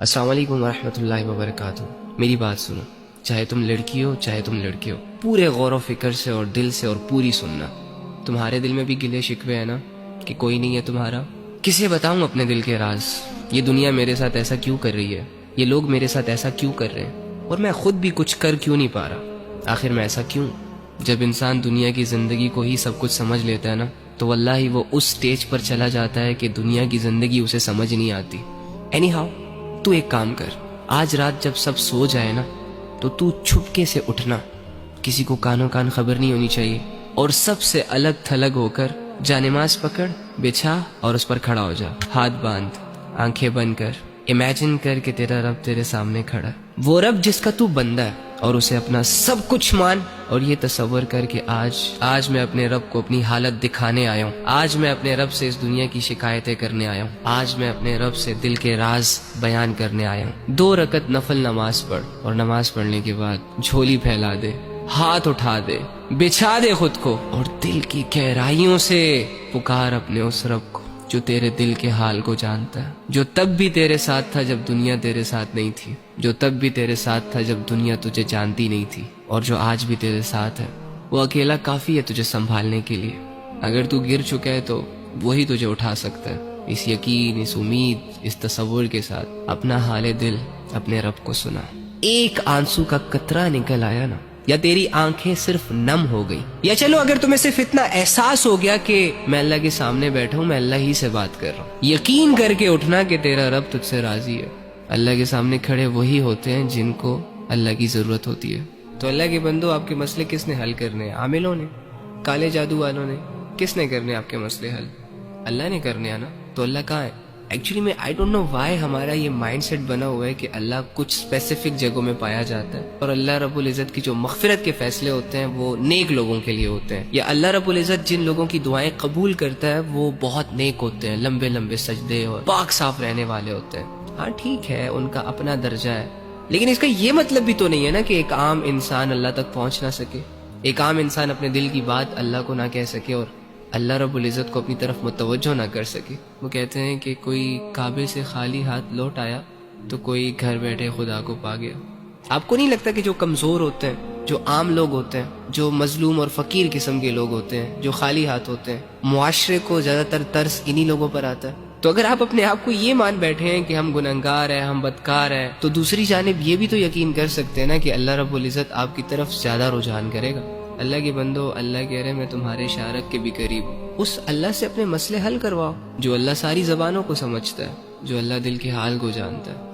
السلام علیکم ورحمۃ اللہ وبرکاتہ۔ میری بات سنو، چاہے تم لڑکی ہو چاہے تم لڑکے ہو، پورے غور و فکر سے اور دل سے اور پوری سننا۔ تمہارے دل میں بھی گلے شکوے ہیں نا کہ کوئی نہیں ہے تمہارا؟ کسے بتاؤں اپنے دل کے راز؟ یہ دنیا میرے ساتھ ایسا کیوں کر رہی ہے؟ یہ لوگ میرے ساتھ ایسا کیوں کر رہے ہیں؟ اور میں خود بھی کچھ کر کیوں نہیں پا رہا؟ آخر میں ایسا کیوں؟ جب انسان دنیا کی زندگی کو ہی سب کچھ سمجھ لیتا ہے نا، تو واللہ وہ اس سٹیج پر چلا جاتا ہے کہ دنیا کی زندگی اسے سمجھ نہیں آتی۔ اینی ہاؤ، تو ایک کام کر، آج رات جب سب سو جائے نا، تو چھپکے سے اٹھنا، کسی کو کانوں کان خبر نہیں ہونی چاہیے، اور سب سے الگ تھلگ ہو کر جا نماز پکڑ، بچھا اور اس پر کھڑا ہو جا، ہاتھ باندھ، آنکھیں بند کر، امیجن کر کہ تیرا رب تیرے سامنے کھڑا ہے، وہ رب جس کا تو بندہ ہے، اور اسے اپنا سب کچھ مان، اور یہ تصور کر کہ آج میں اپنے رب کو اپنی حالت دکھانے آیا ہوں، آج میں اپنے رب سے اس دنیا کی شکایتیں کرنے آیا ہوں، آج میں اپنے رب سے دل کے راز بیان کرنے آیا ہوں۔ 2 رکعت نفل نماز پڑھ، اور نماز پڑھنے کے بعد جھولی پھیلا دے، ہاتھ اٹھا دے، بچھا دے خود کو، اور دل کی گہرائیوں سے پکار اپنے اس رب کو جو تیرے دل کے حال کو جانتا ہے، جو تب بھی تیرے ساتھ تھا جب دنیا تیرے ساتھ نہیں تھی، جو تب بھی تیرے ساتھ تھا جب دنیا تجھے جانتی نہیں تھی، اور جو آج بھی تیرے ساتھ ہے۔ وہ اکیلا کافی ہے تجھے سنبھالنے کے لیے۔ اگر تو گر چکا ہے تو وہی تجھے اٹھا سکتا ہے۔ اس یقین، اس امید، اس تصور کے ساتھ اپنا حال دل اپنے رب کو سنا۔ ایک آنسو کا قطرہ نکل آیا نا، یا تیری آنکھیں صرف نم ہو گئی، یا چلو اگر تمہیں صرف اتنا احساس ہو گیا کہ میں اللہ کے سامنے بیٹھا ہوں، میں اللہ ہی سے بات کر رہا ہوں، یقین کر کے اٹھنا کہ تیرا رب تجھ سے راضی ہے۔ اللہ کے سامنے کھڑے وہی ہوتے ہیں جن کو اللہ کی ضرورت ہوتی ہے۔ تو اللہ کے بندو، آپ کے مسئلے کس نے حل کرنے ہیں؟ عاملوں نے؟ کالے جادو والوں نے؟ کس نے کرنے آپ کے مسئلے حل؟ اللہ نے کرنے ہیں نا۔ تو اللہ کہاں ہے؟ ایکچولی میں آئی ڈونٹ نو وائی ہمارا یہ مائنڈ سیٹ بنا ہوا ہے کہ اللہ کچھ اسپیسیفک جگہوں میں پایا جاتا ہے، اور اللہ رب العزت کی جو مغفرت کے فیصلے ہوتے ہیں وہ نیک لوگوں کے لیے ہوتے ہیں، یا اللہ رب العزت جن لوگوں کی دعائیں قبول کرتا ہے وہ بہت نیک ہوتے ہیں، لمبے لمبے سجدے اور پاک صاف رہنے والے ہوتے ہیں۔ ہاں ٹھیک ہے، ان کا اپنا درجہ ہے، لیکن اس کا یہ مطلب بھی تو نہیں ہے نا کہ ایک عام انسان اللہ تک پہنچ نہ سکے، ایک عام انسان اپنے دل کی بات اللہ کو نہ کہہ سکے اور اللہ رب العزت کو اپنی طرف متوجہ نہ کر سکے۔ وہ کہتے ہیں کہ کوئی کعبے سے خالی ہاتھ لوٹ آیا تو کوئی گھر بیٹھے خدا کو پا گیا۔ آپ کو نہیں لگتا کہ جو کمزور ہوتے ہیں، جو عام لوگ ہوتے ہیں، جو مظلوم اور فقیر قسم کے لوگ ہوتے ہیں، جو خالی ہاتھ ہوتے ہیں، معاشرے کو زیادہ تر ترس انہی لوگوں پر آتا ہے؟ تو اگر آپ اپنے آپ کو یہ مان بیٹھے ہیں کہ ہم گنہگار ہیں، ہم بدکار ہیں، تو دوسری جانب یہ بھی تو یقین کر سکتے ہیں نا کہ اللہ رب العزت آپ کی طرف زیادہ رجحان کرے گا۔ اللہ کے بندو، اللہ کہہ رہے میں تمہارے شارک کے بھی قریب ہوں۔ اس اللہ سے اپنے مسئلے حل کرواؤ جو اللہ ساری زبانوں کو سمجھتا ہے، جو اللہ دل کے حال کو جانتا ہے۔